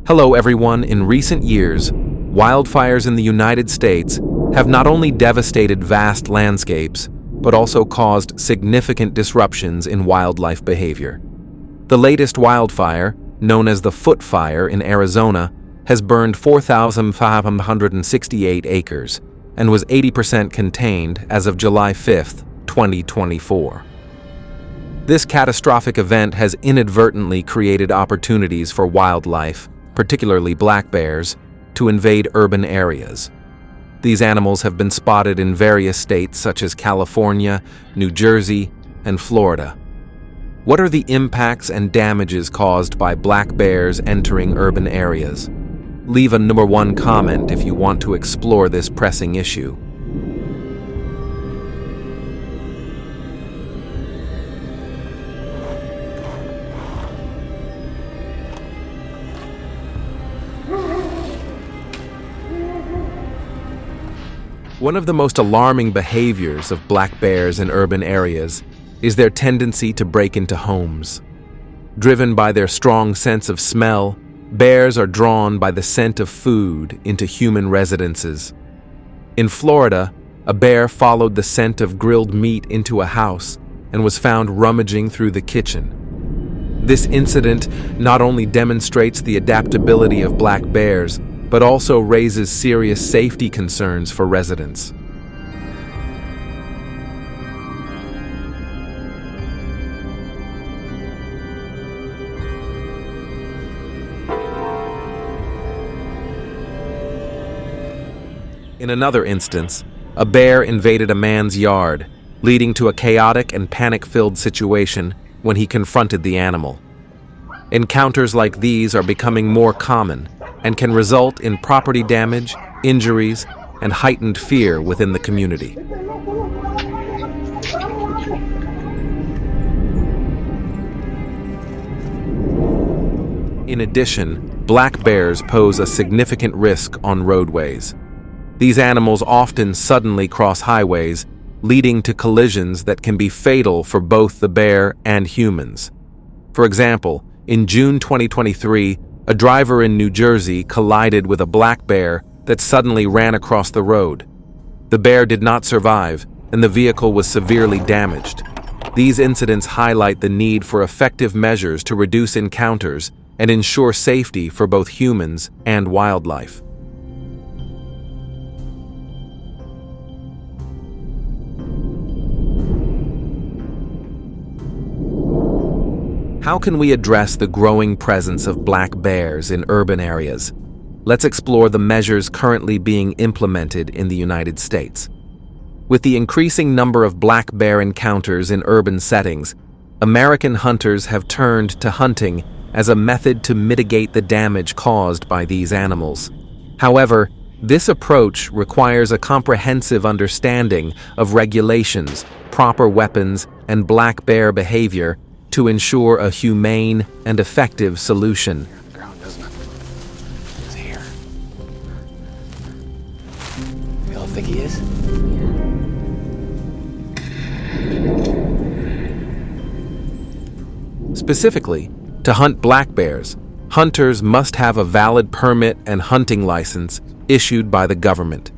Hello everyone. In recent years, wildfires in the United States have not only devastated vast landscapes, but also caused significant disruptions in wildlife behavior. The latest wildfire, known as the Foot Fire in Arizona, has burned 4,568 acres and was 80% contained as of July 5, 2024. This catastrophic event has inadvertently created opportunities for wildlife, particularly black bears, to invade urban areas. These animals have been spotted in various states such as California, New Jersey, and Florida. What are the impacts and damages caused by black bears entering urban areas? Leave a number 1 comment if you want to explore this pressing issue. One of the most alarming behaviors of black bears in urban areas is their tendency to break into homes. Driven by their strong sense of smell, bears are drawn by the scent of food into human residences. In Florida, a bear followed the scent of grilled meat into a house and was found rummaging through the kitchen. This incident not only demonstrates the adaptability of black bears, but also raises serious safety concerns for residents. In another instance, a bear invaded a man's yard, leading to a chaotic and panic-filled situation when he confronted the animal. Encounters like these are becoming more common and can result in property damage, injuries, and heightened fear within the community. In addition, black bears pose a significant risk on roadways. These animals often suddenly cross highways, leading to collisions that can be fatal for both the bear and humans. For example, in June 2023, a driver in New Jersey collided with a black bear that suddenly ran across the road. The bear did not survive, and the vehicle was severely damaged. These incidents highlight the need for effective measures to reduce encounters and ensure safety for both humans and wildlife. How can we address the growing presence of black bears in urban areas? Let's explore the measures currently being implemented in the United States. With the increasing number of black bear encounters in urban settings, American hunters have turned to hunting as a method to mitigate the damage caused by these animals. However, this approach requires a comprehensive understanding of regulations, proper weapons, and black bear behavior to ensure a humane and effective solution. Ground, doesn't it? He's here. We all think he is? Specifically, to hunt black bears, hunters must have a valid permit and hunting license issued by the government.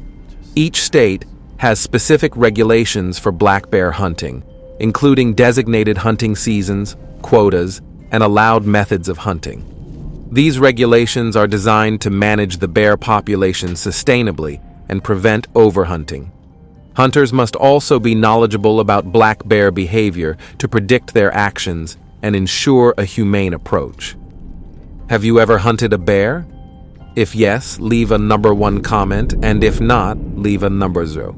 Each state has specific regulations for black bear hunting, including designated hunting seasons, quotas, and allowed methods of hunting. These regulations are designed to manage the bear population sustainably and prevent overhunting. Hunters must also be knowledgeable about black bear behavior to predict their actions and ensure a humane approach. Have you ever hunted a bear? If yes, leave a number 1 comment, and if not, leave a number 0.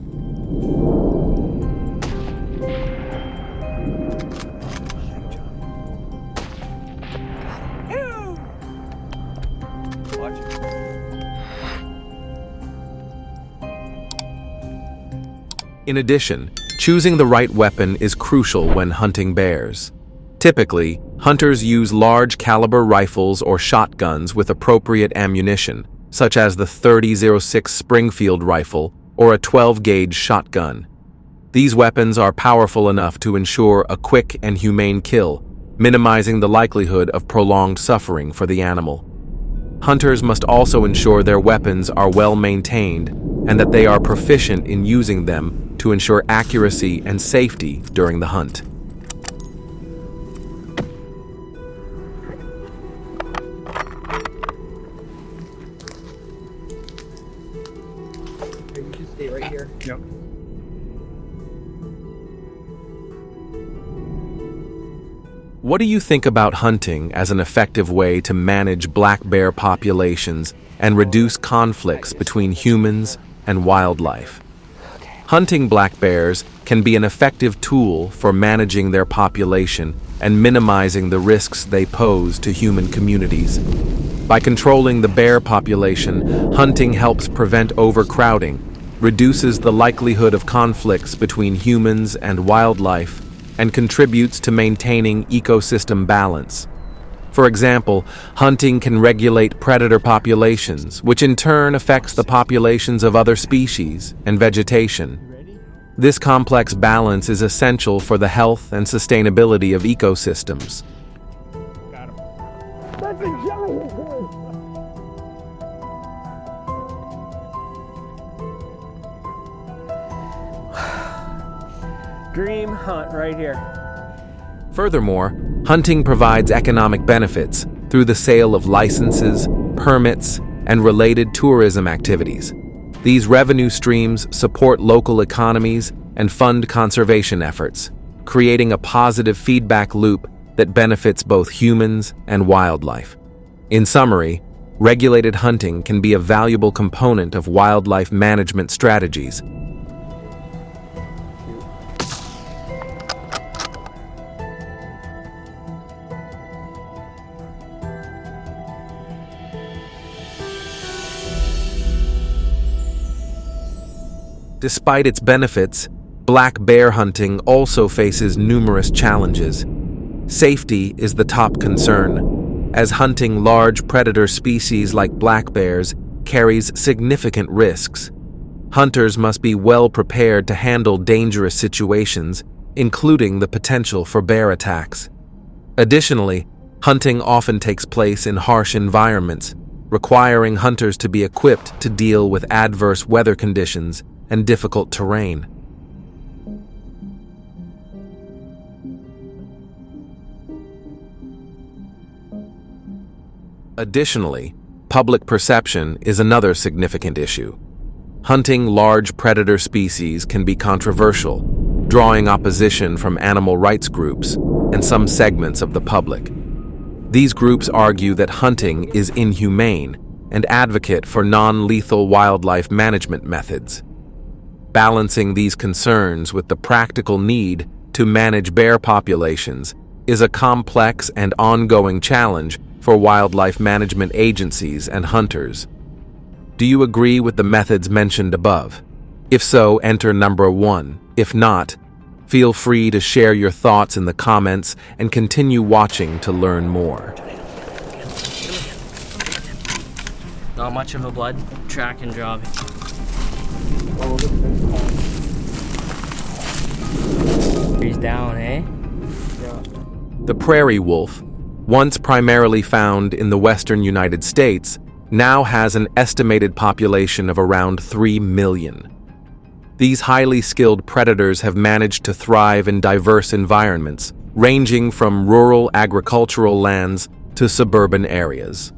In addition, choosing the right weapon is crucial when hunting bears. Typically, hunters use large caliber rifles or shotguns with appropriate ammunition, such as the .30-06 Springfield rifle or a 12-gauge shotgun. These weapons are powerful enough to ensure a quick and humane kill, minimizing the likelihood of prolonged suffering for the animal. Hunters must also ensure their weapons are well maintained and that they are proficient in using them to ensure accuracy and safety during the hunt. You should stay right here. Yep. What do you think about hunting as an effective way to manage black bear populations and reduce conflicts between humans and wildlife? Hunting black bears can be an effective tool for managing their population and minimizing the risks they pose to human communities. By controlling the bear population, hunting helps prevent overcrowding, reduces the likelihood of conflicts between humans and wildlife, and contributes to maintaining ecosystem balance. For example, hunting can regulate predator populations, which in turn affects the populations of other species and vegetation. This complex balance is essential for the health and sustainability of ecosystems. Got him. That's a giant one. Dream hunt right here. Furthermore, hunting provides economic benefits through the sale of licenses, permits, and related tourism activities. These revenue streams support local economies and fund conservation efforts, creating a positive feedback loop that benefits both humans and wildlife. In summary, regulated hunting can be a valuable component of wildlife management strategies. Despite its benefits, black bear hunting also faces numerous challenges. Safety is the top concern, as hunting large predator species like black bears carries significant risks. Hunters must be well prepared to handle dangerous situations, including the potential for bear attacks. Additionally, hunting often takes place in harsh environments, requiring hunters to be equipped to deal with adverse weather conditions and difficult terrain. Additionally, public perception is another significant issue. Hunting large predator species can be controversial, drawing opposition from animal rights groups and some segments of the public. These groups argue that hunting is inhumane and advocate for non-lethal wildlife management methods. Balancing these concerns with the practical need to manage bear populations is a complex and ongoing challenge for wildlife management agencies and hunters. Do you agree with the methods mentioned above? If so, enter number 1. If not, feel free to share your thoughts in the comments and continue watching to learn more. Not much of a blood tracking job. Oh, look at this. He's down, eh? Yeah. The prairie wolf, once primarily found in the western United States, now has an estimated population of around 3 million. These highly skilled predators have managed to thrive in diverse environments, ranging from rural agricultural lands to suburban areas.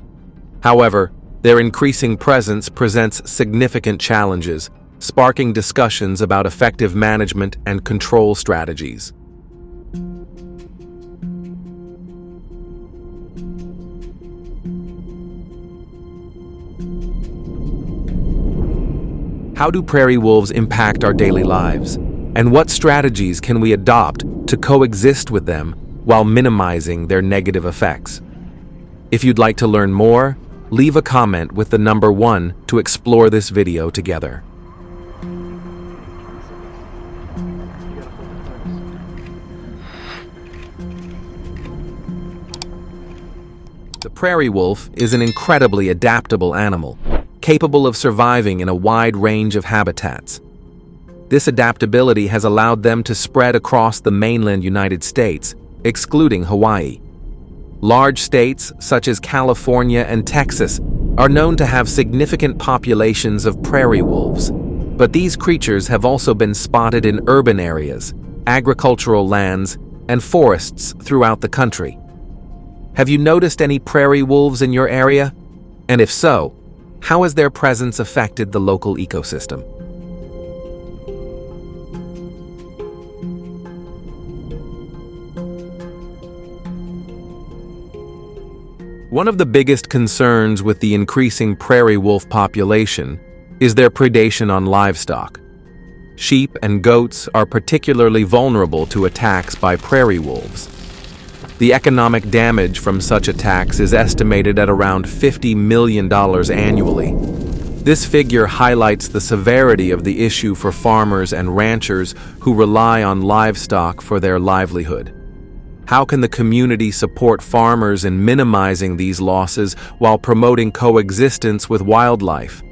However, their increasing presence presents significant challenges, sparking discussions about effective management and control strategies. How do prairie wolves impact our daily lives? And what strategies can we adopt to coexist with them while minimizing their negative effects? If you'd like to learn more, leave a comment with the number 1 to explore this video together. The prairie wolf is an incredibly adaptable animal, capable of surviving in a wide range of habitats. This adaptability has allowed them to spread across the mainland United States, excluding Hawaii. Large states such as California and Texas are known to have significant populations of prairie wolves, but these creatures have also been spotted in urban areas, agricultural lands, and forests throughout the country. Have you noticed any prairie wolves in your area? And if so, how has their presence affected the local ecosystem? One of the biggest concerns with the increasing prairie wolf population is their predation on livestock. Sheep and goats are particularly vulnerable to attacks by prairie wolves. The economic damage from such attacks is estimated at around $50 million annually. This figure highlights the severity of the issue for farmers and ranchers who rely on livestock for their livelihood. How can the community support farmers in minimizing these losses while promoting coexistence with wildlife?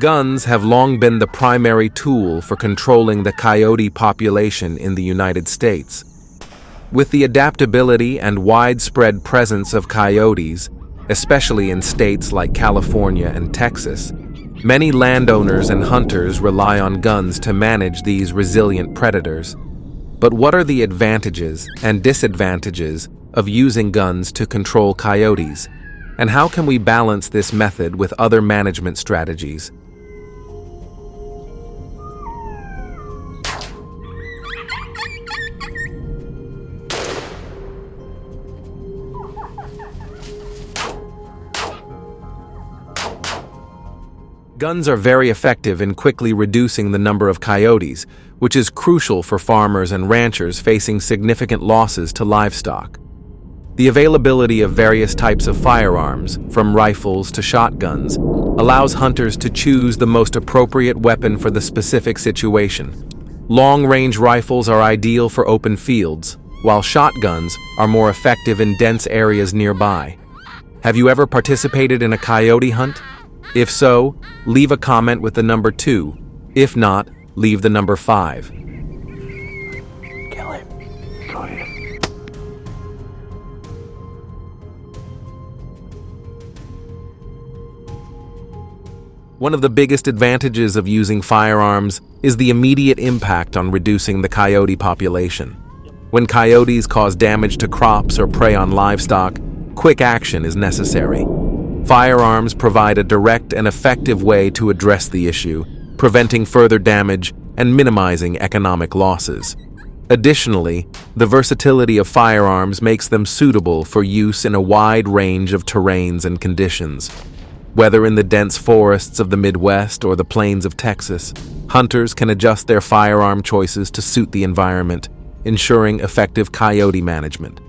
Guns have long been the primary tool for controlling the coyote population in the United States. With the adaptability and widespread presence of coyotes, especially in states like California and Texas, many landowners and hunters rely on guns to manage these resilient predators. But what are the advantages and disadvantages of using guns to control coyotes? And how can we balance this method with other management strategies? Guns are very effective in quickly reducing the number of coyotes, which is crucial for farmers and ranchers facing significant losses to livestock. The availability of various types of firearms, from rifles to shotguns, allows hunters to choose the most appropriate weapon for the specific situation. Long-range rifles are ideal for open fields, while shotguns are more effective in dense areas nearby. Have you ever participated in a coyote hunt? If so, leave a comment with the number 2. If not, leave the number 5. Kill him. Go ahead. One of the biggest advantages of using firearms is the immediate impact on reducing the coyote population. When coyotes cause damage to crops or prey on livestock, quick action is necessary. Firearms provide a direct and effective way to address the issue, preventing further damage and minimizing economic losses. Additionally, the versatility of firearms makes them suitable for use in a wide range of terrains and conditions. Whether in the dense forests of the Midwest or the plains of Texas, hunters can adjust their firearm choices to suit the environment, ensuring effective coyote management.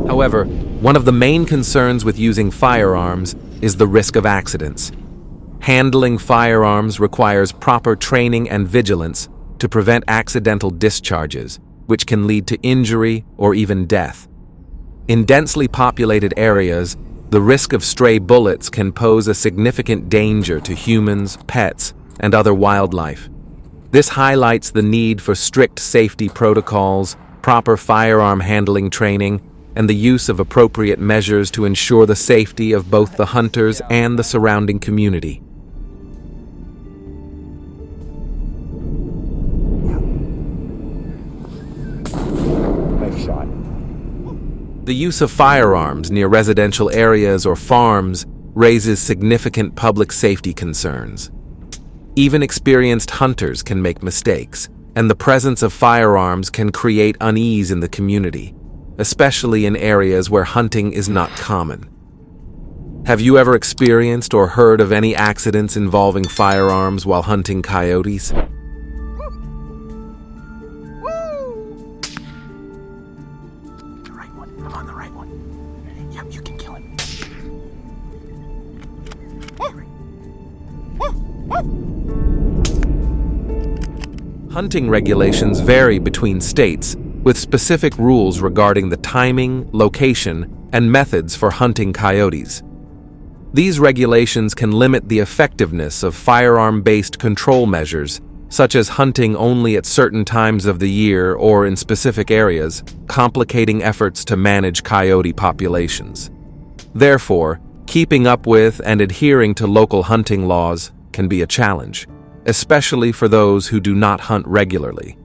However, one of the main concerns with using firearms is the risk of accidents. Handling firearms requires proper training and vigilance to prevent accidental discharges, which can lead to injury or even death. In densely populated areas, the risk of stray bullets can pose a significant danger to humans, pets, and other wildlife. This highlights the need for strict safety protocols, proper firearm handling training, and the use of appropriate measures to ensure the safety of both the hunters and the surrounding community. Nice shot. The use of firearms near residential areas or farms raises significant public safety concerns. Even experienced hunters can make mistakes, and the presence of firearms can create unease in the community, especially in areas where hunting is not common. Have you ever experienced or heard of any accidents involving firearms while hunting coyotes? The right one. I'm on the right one. Yep, you can kill him. Hunting regulations vary between states, with specific rules regarding the timing, location, and methods for hunting coyotes. These regulations can limit the effectiveness of firearm-based control measures, such as hunting only at certain times of the year or in specific areas, complicating efforts to manage coyote populations. Therefore, keeping up with and adhering to local hunting laws can be a challenge, especially for those who do not hunt regularly.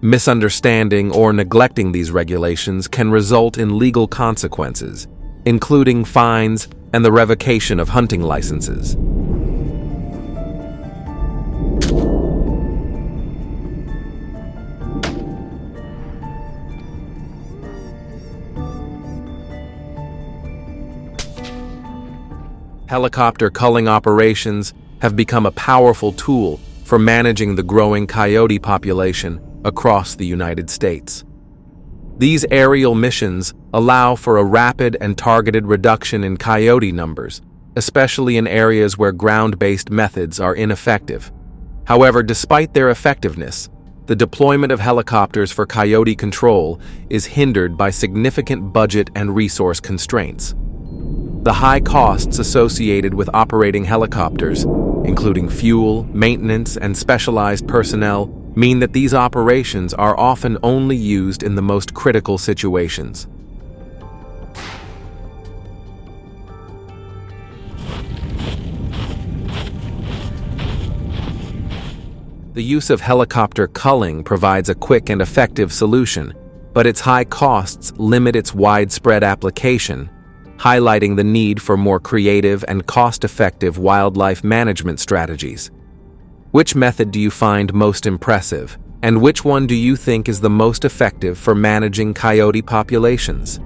Misunderstanding or neglecting these regulations can result in legal consequences, including fines and the revocation of hunting licenses. Helicopter culling operations have become a powerful tool for managing the growing coyote population across the United States. These aerial missions allow for a rapid and targeted reduction in coyote numbers, especially in areas where ground-based methods are ineffective. However, despite their effectiveness, the deployment of helicopters for coyote control is hindered by significant budget and resource constraints. The high costs associated with operating helicopters, including fuel, maintenance, and specialized personnel, mean that these operations are often only used in the most critical situations. The use of helicopter culling provides a quick and effective solution, but its high costs limit its widespread application, highlighting the need for more creative and cost-effective wildlife management strategies. Which method do you find most impressive, and which one do you think is the most effective for managing coyote populations?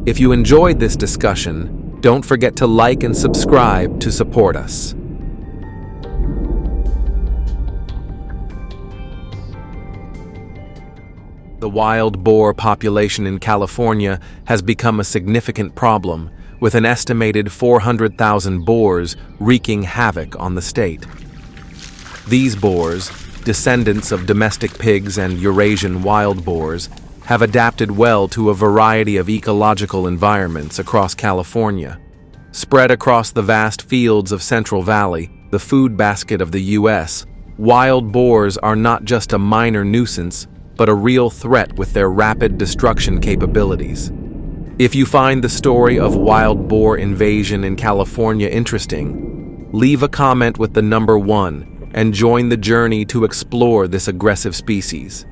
If you enjoyed this discussion, don't forget to like and subscribe to support us. The wild boar population in California has become a significant problem, with an estimated 400,000 boars wreaking havoc on the state. These boars, descendants of domestic pigs and Eurasian wild boars, have adapted well to a variety of ecological environments across California. Spread across the vast fields of Central Valley, the food basket of the U.S., wild boars are not just a minor nuisance, but a real threat with their rapid destruction capabilities. If you find the story of wild boar invasion in California interesting, leave a comment with the number 1 and join the journey to explore this aggressive species.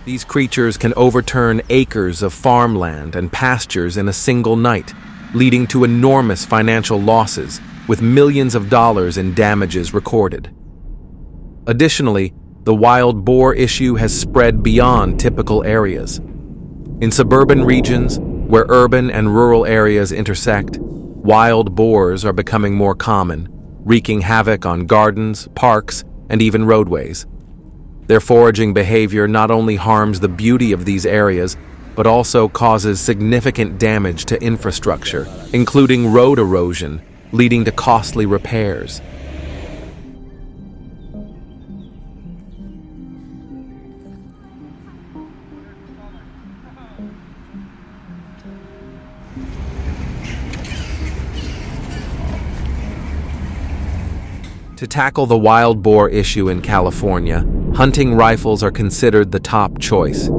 These creatures can overturn acres of farmland and pastures in a single night, leading to enormous financial losses, with millions of dollars in damages recorded. Additionally, the wild boar issue has spread beyond typical areas. In suburban regions, where urban and rural areas intersect, wild boars are becoming more common, wreaking havoc on gardens, parks, and even roadways. Their foraging behavior not only harms the beauty of these areas, but also causes significant damage to infrastructure, including road erosion, leading to costly repairs. To tackle the wild boar issue in California, hunting rifles are considered the top choice.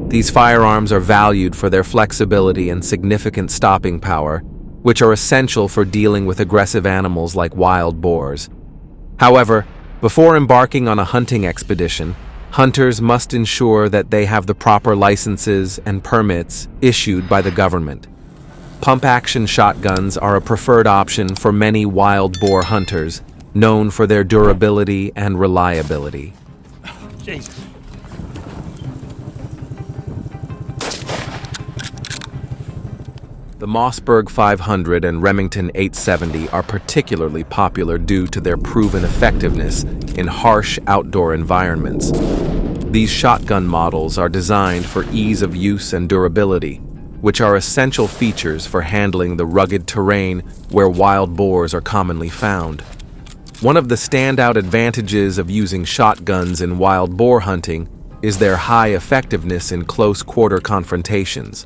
These firearms are valued for their flexibility and significant stopping power, which are essential for dealing with aggressive animals like wild boars. However, before embarking on a hunting expedition, hunters must ensure that they have the proper licenses and permits issued by the government. Pump-action shotguns are a preferred option for many wild boar hunters, known for their durability and reliability. Jesus. The Mossberg 500 and Remington 870 are particularly popular due to their proven effectiveness in harsh outdoor environments. These shotgun models are designed for ease of use and durability, which are essential features for handling the rugged terrain where wild boars are commonly found. One of the standout advantages of using shotguns in wild boar hunting is their high effectiveness in close-quarter confrontations.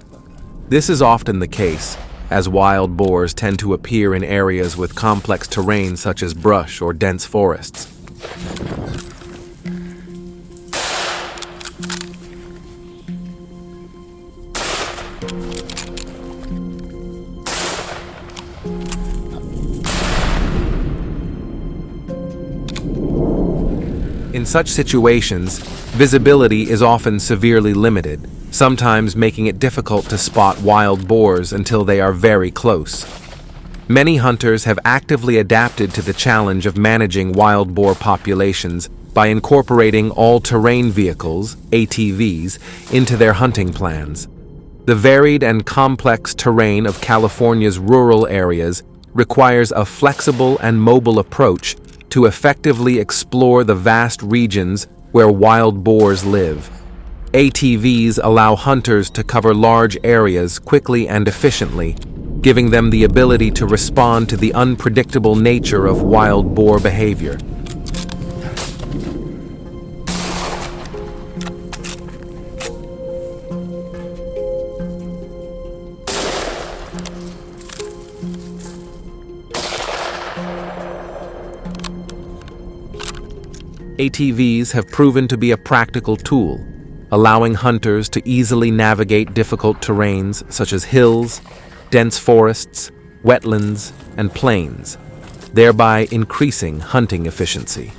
This is often the case, as wild boars tend to appear in areas with complex terrain such as brush or dense forests. In such situations, visibility is often severely limited, sometimes making it difficult to spot wild boars until they are very close. Many hunters have actively adapted to the challenge of managing wild boar populations by incorporating all-terrain vehicles, ATVs, into their hunting plans. The varied and complex terrain of California's rural areas requires a flexible and mobile approach to effectively explore the vast regions where wild boars live. ATVs allow hunters to cover large areas quickly and efficiently, giving them the ability to respond to the unpredictable nature of wild boar behavior. ATVs have proven to be a practical tool, allowing hunters to easily navigate difficult terrains such as hills, dense forests, wetlands, and plains, thereby increasing hunting efficiency.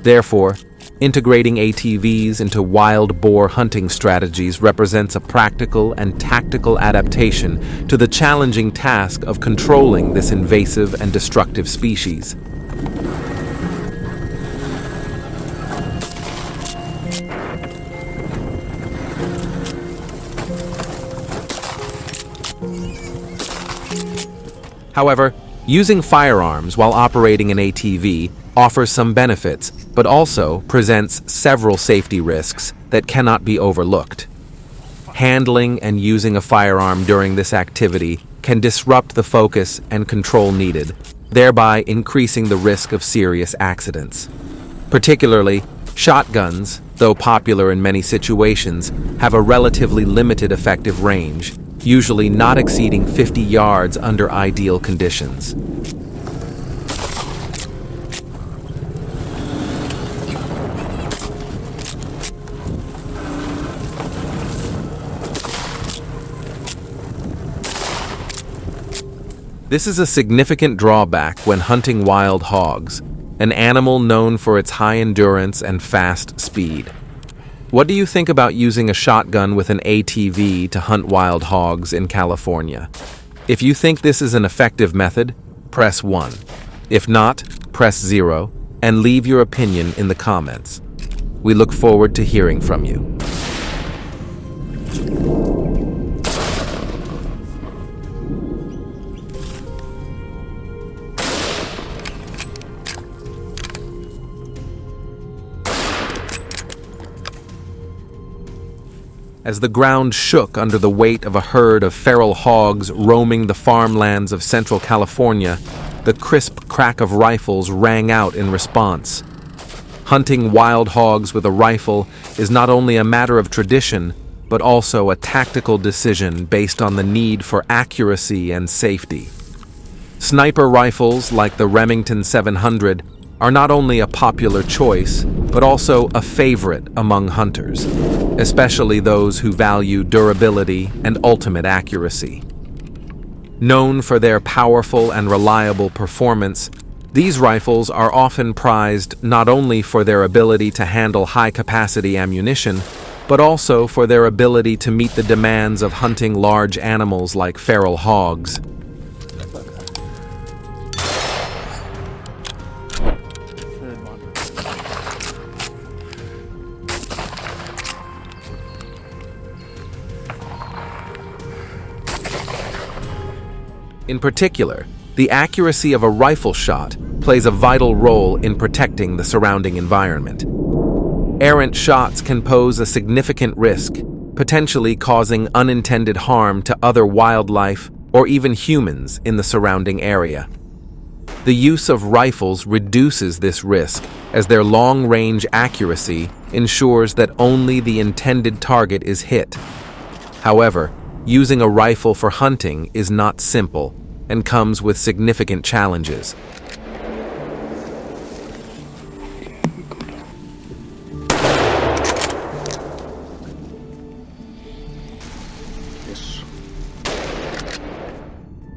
Therefore, integrating ATVs into wild boar hunting strategies represents a practical and tactical adaptation to the challenging task of controlling this invasive and destructive species. However, using firearms while operating an ATV offers some benefits, but also presents several safety risks that cannot be overlooked. Handling and using a firearm during this activity can disrupt the focus and control needed, thereby increasing the risk of serious accidents. Particularly, shotguns, though popular in many situations, have a relatively limited effective range, usually not exceeding 50 yards under ideal conditions. This is a significant drawback when hunting wild hogs, an animal known for its high endurance and fast speed. What do you think about using a shotgun with an ATV to hunt wild hogs in California? If you think this is an effective method, press 1. If not, press 0, and leave your opinion in the comments. We look forward to hearing from you. As the ground shook under the weight of a herd of feral hogs roaming the farmlands of Central California, the crisp crack of rifles rang out in response. Hunting wild hogs with a rifle is not only a matter of tradition, but also a tactical decision based on the need for accuracy and safety. Sniper rifles like the Remington 700 are not only a popular choice, but also a favorite among hunters, especially those who value durability and ultimate accuracy. Known for their powerful and reliable performance, these rifles are often prized not only for their ability to handle high-capacity ammunition, but also for their ability to meet the demands of hunting large animals like feral hogs. In particular, the accuracy of a rifle shot plays a vital role in protecting the surrounding environment. Errant shots can pose a significant risk, potentially causing unintended harm to other wildlife or even humans in the surrounding area. The use of rifles reduces this risk, as their long-range accuracy ensures that only the intended target is hit. However, using a rifle for hunting is not simple and comes with significant challenges.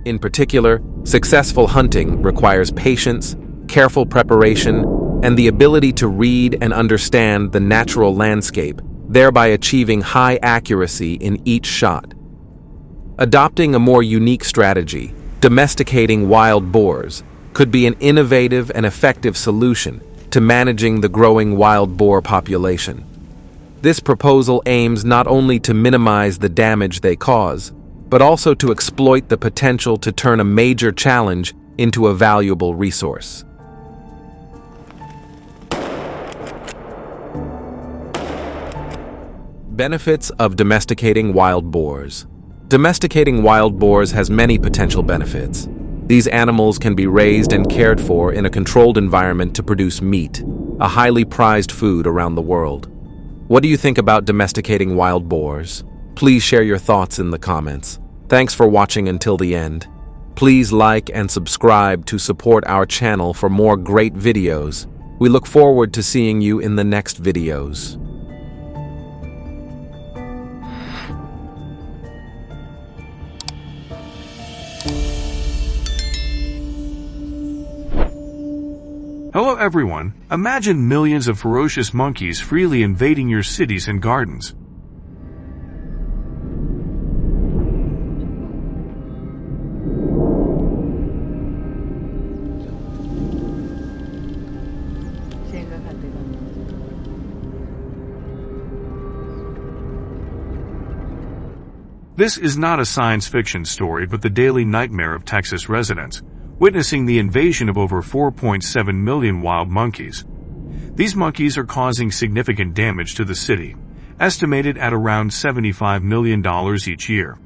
In particular, successful hunting requires patience, careful preparation, and the ability to read and understand the natural landscape, thereby achieving high accuracy in each shot. Adopting a more unique strategy, domesticating wild boars, could be an innovative and effective solution to managing the growing wild boar population. This proposal aims not only to minimize the damage they cause, but also to exploit the potential to turn a major challenge into a valuable resource. Benefits of domesticating wild boars. Domesticating wild boars has many potential benefits. These animals can be raised and cared for in a controlled environment to produce meat, a highly prized food around the world. What do you think about domesticating wild boars? Please share your thoughts in the comments. Thanks for watching until the end. Please like and subscribe to support our channel for more great videos. We look forward to seeing you in the next videos. Hello everyone, imagine millions of ferocious monkeys freely invading your cities and gardens. This is not a science fiction story but the daily nightmare of Texas residents, witnessing the invasion of over 4.7 million wild monkeys. These monkeys are causing significant damage to the city, estimated at around $75 million each year.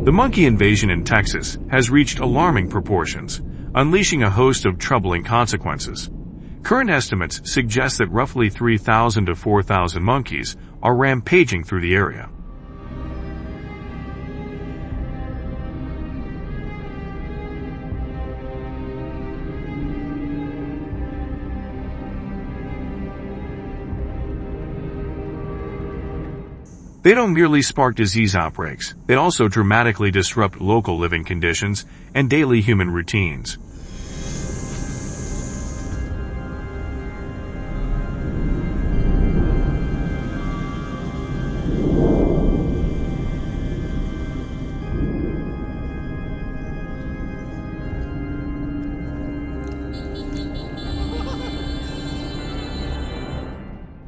The monkey invasion in Texas has reached alarming proportions, unleashing a host of troubling consequences. Current estimates suggest that roughly 3,000 to 4,000 monkeys are rampaging through the area. They don't merely spark disease outbreaks, they also dramatically disrupt local living conditions and daily human routines.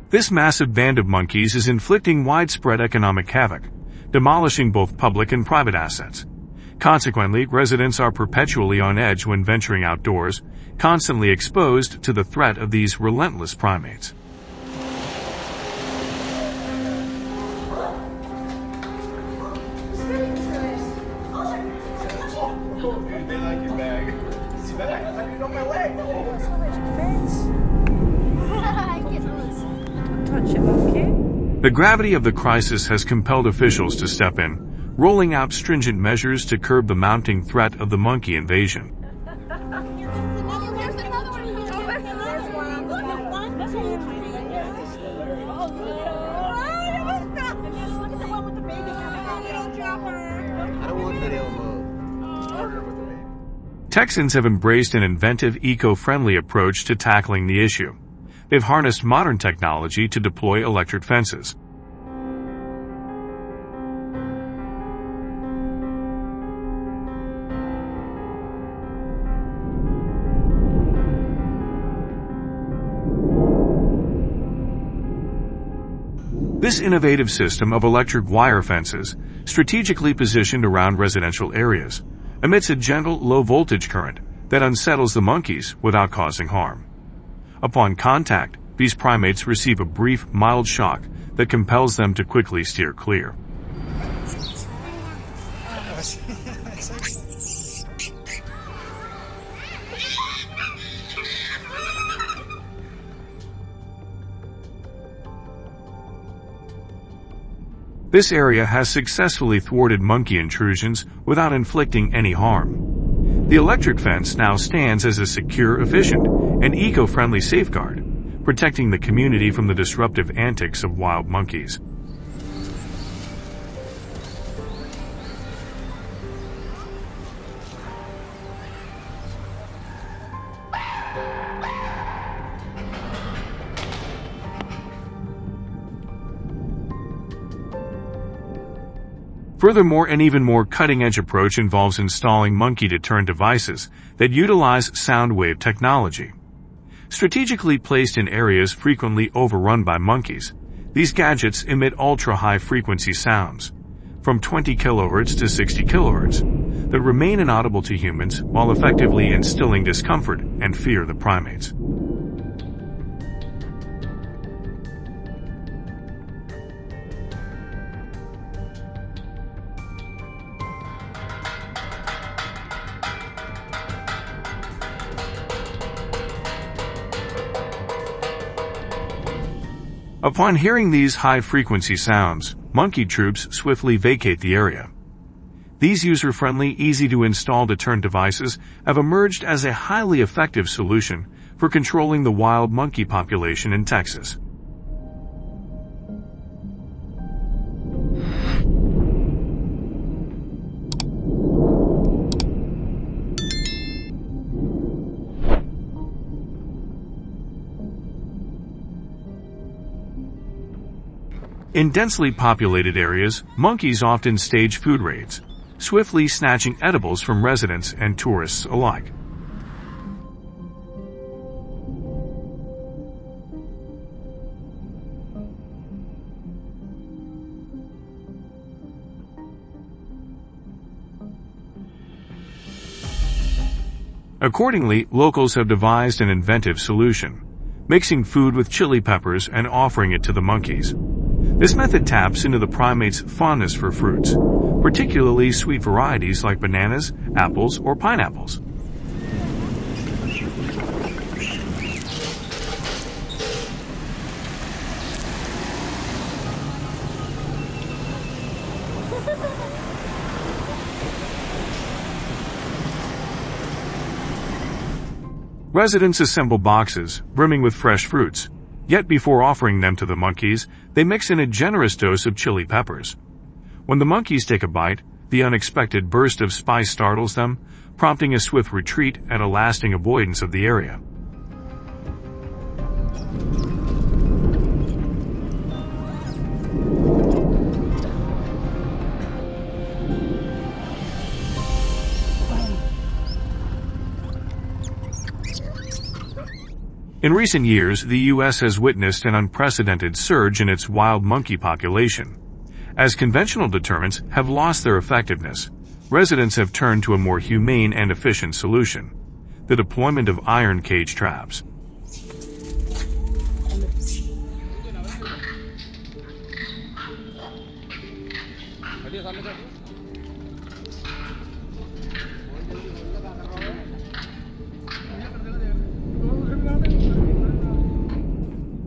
This massive band of monkeys is inflicting widespread economic havoc, demolishing both public and private assets. Consequently, residents are perpetually on edge when venturing outdoors, constantly exposed to the threat of these relentless primates. The gravity of the crisis has compelled officials to step in, rolling out stringent measures to curb the mounting threat of the monkey invasion. Texans have embraced an inventive, eco-friendly approach to tackling the issue. They've harnessed modern technology to deploy electric fences. This innovative system of electric wire fences, strategically positioned around residential areas, emits a gentle, low-voltage current that unsettles the monkeys without causing harm. Upon contact, these primates receive a brief, mild shock that compels them to quickly steer clear. This area has successfully thwarted monkey intrusions without inflicting any harm. The electric fence now stands as a secure, efficient, and eco-friendly safeguard, protecting the community from the disruptive antics of wild monkeys. Furthermore, an even more cutting-edge approach involves installing monkey-deterrent devices that utilize soundwave technology. Strategically placed in areas frequently overrun by monkeys, these gadgets emit ultra-high frequency sounds, from 20 kHz to 60 kHz, that remain inaudible to humans while effectively instilling discomfort and fear the primates. Upon hearing these high-frequency sounds, monkey troops swiftly vacate the area. These user-friendly, easy-to-install deterrent devices have emerged as a highly effective solution for controlling the wild monkey population in Texas. In densely populated areas, monkeys often stage food raids, swiftly snatching edibles from residents and tourists alike. Accordingly, locals have devised an inventive solution, mixing food with chili peppers and offering it to the monkeys. This method taps into the primates' fondness for fruits, particularly sweet varieties like bananas, apples, or pineapples. Residents assemble boxes brimming with fresh fruits. Yet before offering them to the monkeys, they mix in a generous dose of chili peppers. When the monkeys take a bite, the unexpected burst of spice startles them, prompting a swift retreat and a lasting avoidance of the area. In recent years, the U.S. has witnessed an unprecedented surge in its wild monkey population. As conventional deterrents have lost their effectiveness, residents have turned to a more humane and efficient solution: the deployment of iron cage traps.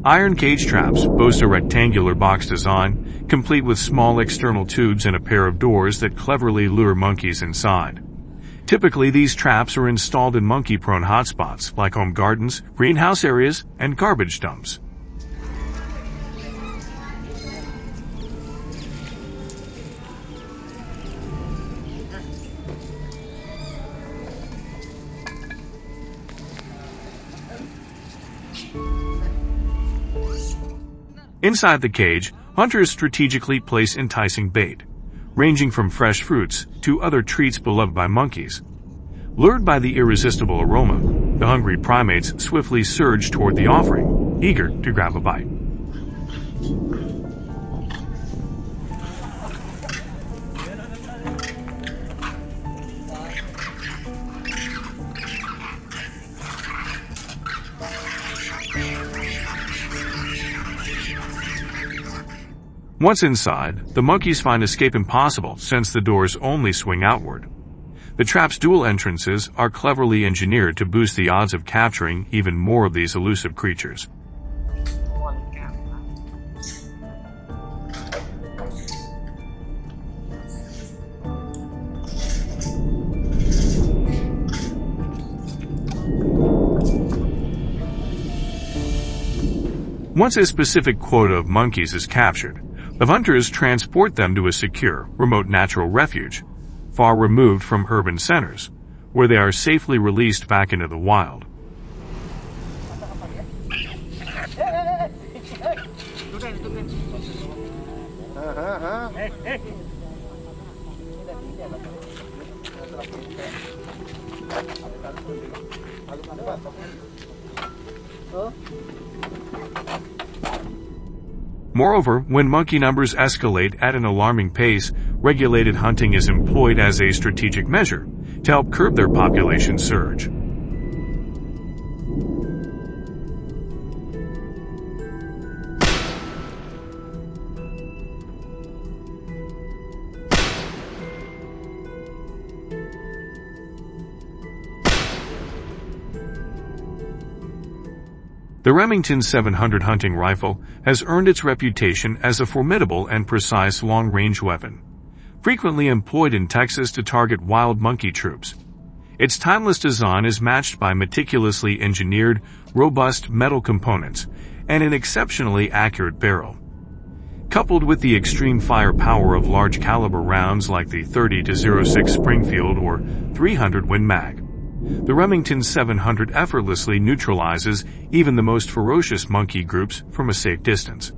Iron cage traps boast a rectangular box design, complete with small external tubes and a pair of doors that cleverly lure monkeys inside. Typically, these traps are installed in monkey-prone hotspots like home gardens, greenhouse areas, and garbage dumps. Inside the cage, hunters strategically place enticing bait, ranging from fresh fruits to other treats beloved by monkeys. Lured by the irresistible aroma, the hungry primates swiftly surge toward the offering, eager to grab a bite. Once inside, the monkeys find escape impossible since the doors only swing outward. The trap's dual entrances are cleverly engineered to boost the odds of capturing even more of these elusive creatures. Once a specific quota of monkeys is captured, the hunters transport them to a secure, remote natural refuge, far removed from urban centers, where they are safely released back into the wild. Moreover, when monkey numbers escalate at an alarming pace, regulated hunting is employed as a strategic measure to help curb their population surge. The Remington 700 hunting rifle has earned its reputation as a formidable and precise long-range weapon, frequently employed in Texas to target wild monkey troops. Its timeless design is matched by meticulously engineered, robust metal components and an exceptionally accurate barrel. Coupled with the extreme firepower of large-caliber rounds like the .30-06 Springfield or 300 Win Mag, the Remington 700 effortlessly neutralizes even the most ferocious monkey groups from a safe distance.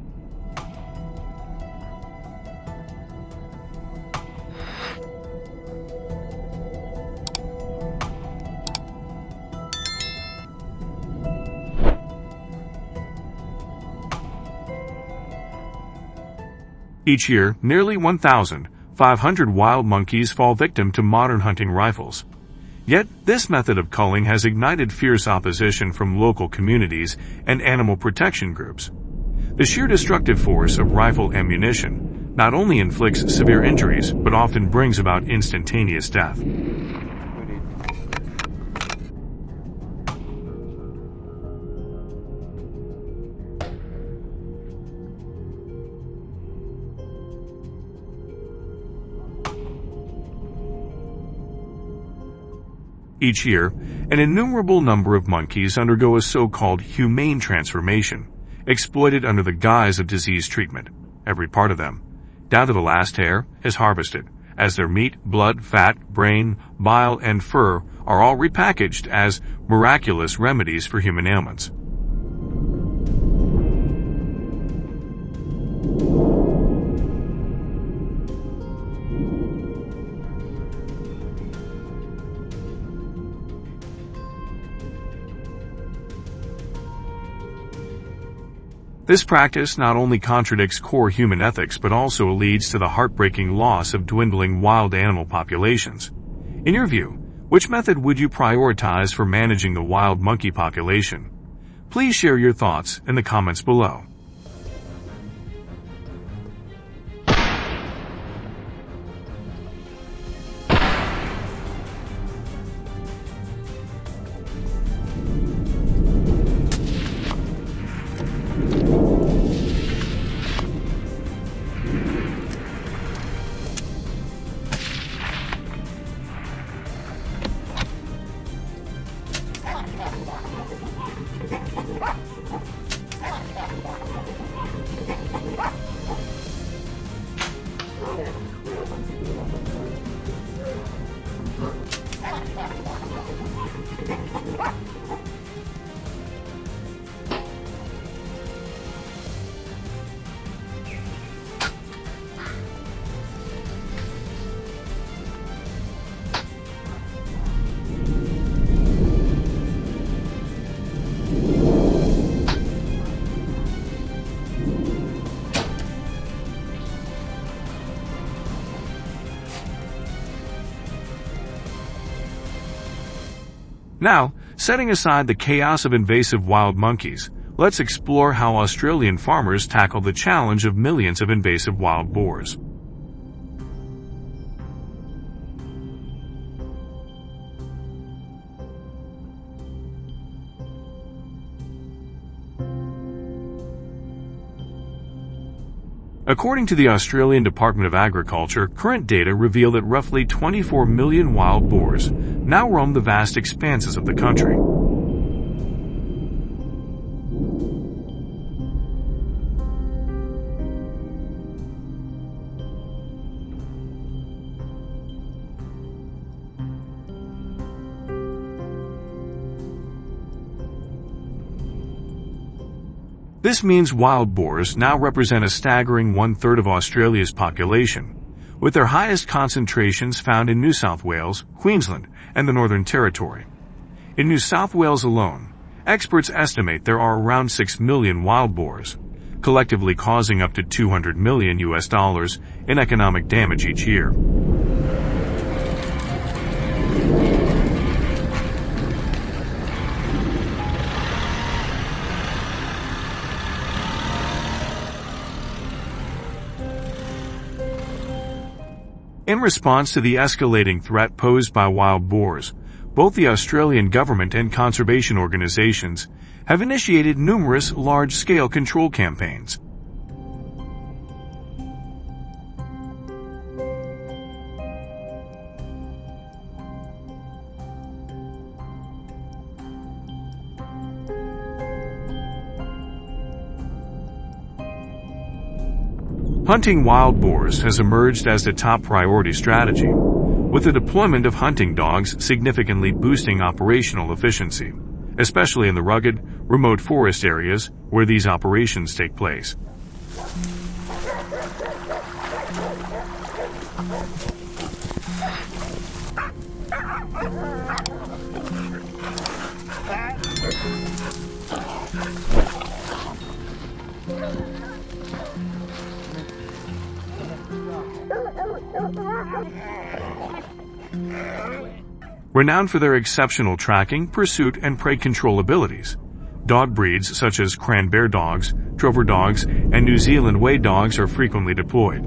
Each year, nearly 1,500 wild monkeys fall victim to modern hunting rifles. Yet, this method of culling has ignited fierce opposition from local communities and animal protection groups. The sheer destructive force of rifle ammunition not only inflicts severe injuries, but often brings about instantaneous death. Each year, an innumerable number of monkeys undergo a so-called humane transformation, exploited under the guise of disease treatment. Every part of them, down to the last hair, is harvested, as their meat, blood, fat, brain, bile, and fur are all repackaged as miraculous remedies for human ailments. This practice not only contradicts core human ethics but also leads to the heartbreaking loss of dwindling wild animal populations. In your view, which method would you prioritize for managing the wild monkey population? Please share your thoughts in the comments below. Now, setting aside the chaos of invasive wild monkeys, let's explore how Australian farmers tackle the challenge of millions of invasive wild boars. According to the Australian Department of Agriculture, current data reveal that roughly 24 million wild boars now roam the vast expanses of the country. This means wild boars now represent a staggering one-third of Australia's population, with their highest concentrations found in New South Wales, Queensland, and the Northern Territory. In New South Wales alone, experts estimate there are around 6 million wild boars, collectively causing up to $200 million in economic damage each year. In response to the escalating threat posed by wild boars, both the Australian government and conservation organizations have initiated numerous large-scale control campaigns. Hunting wild boars has emerged as the top priority strategy, with the deployment of hunting dogs significantly boosting operational efficiency, especially in the rugged, remote forest areas where these operations take place. Renowned for their exceptional tracking, pursuit, and prey control abilities, dog breeds such as Cranberry dogs, Trover dogs, and New Zealand Way dogs are frequently deployed.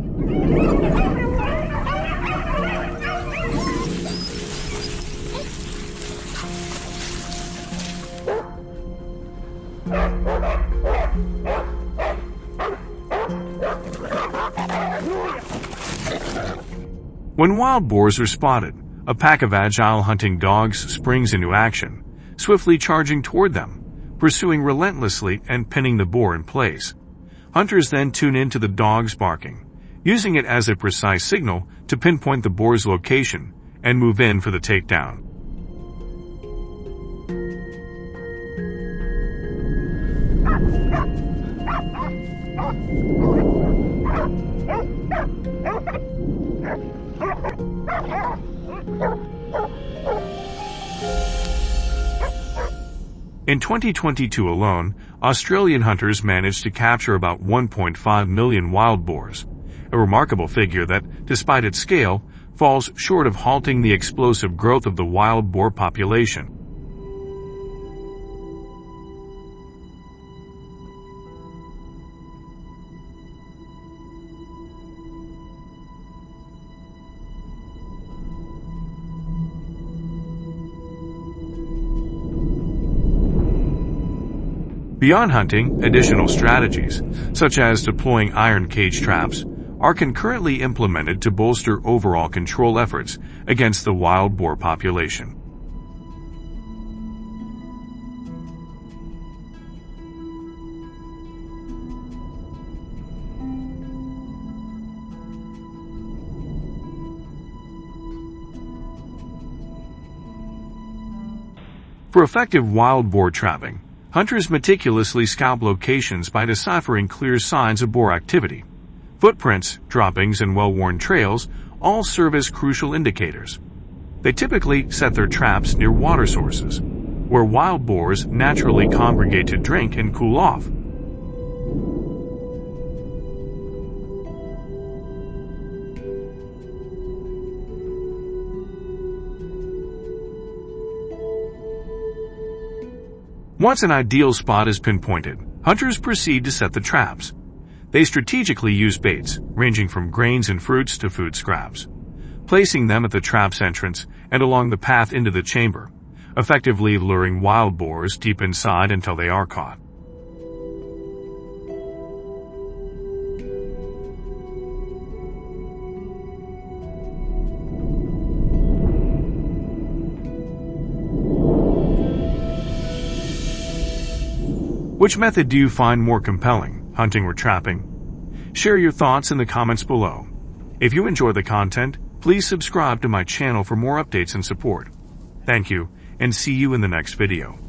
When wild boars are spotted, a pack of agile hunting dogs springs into action, swiftly charging toward them, pursuing relentlessly and pinning the boar in place. Hunters then tune into the dog's barking, using it as a precise signal to pinpoint the boar's location and move in for the takedown. In 2022 alone, Australian hunters managed to capture about 1.5 million wild boars, a remarkable figure that, despite its scale, falls short of halting the explosive growth of the wild boar population. Beyond hunting, additional strategies, such as deploying iron cage traps, are concurrently implemented to bolster overall control efforts against the wild boar population. For effective wild boar trapping, hunters meticulously scout locations by deciphering clear signs of boar activity. Footprints, droppings, and well-worn trails all serve as crucial indicators. They typically set their traps near water sources, where wild boars naturally congregate to drink and cool off. Once an ideal spot is pinpointed, hunters proceed to set the traps. They strategically use baits, ranging from grains and fruits to food scraps, placing them at the trap's entrance and along the path into the chamber, effectively luring wild boars deep inside until they are caught. Which method do you find more compelling, hunting or trapping? Share your thoughts in the comments below. If you enjoy the content, please subscribe to my channel for more updates and support. Thank you, and see you in the next video.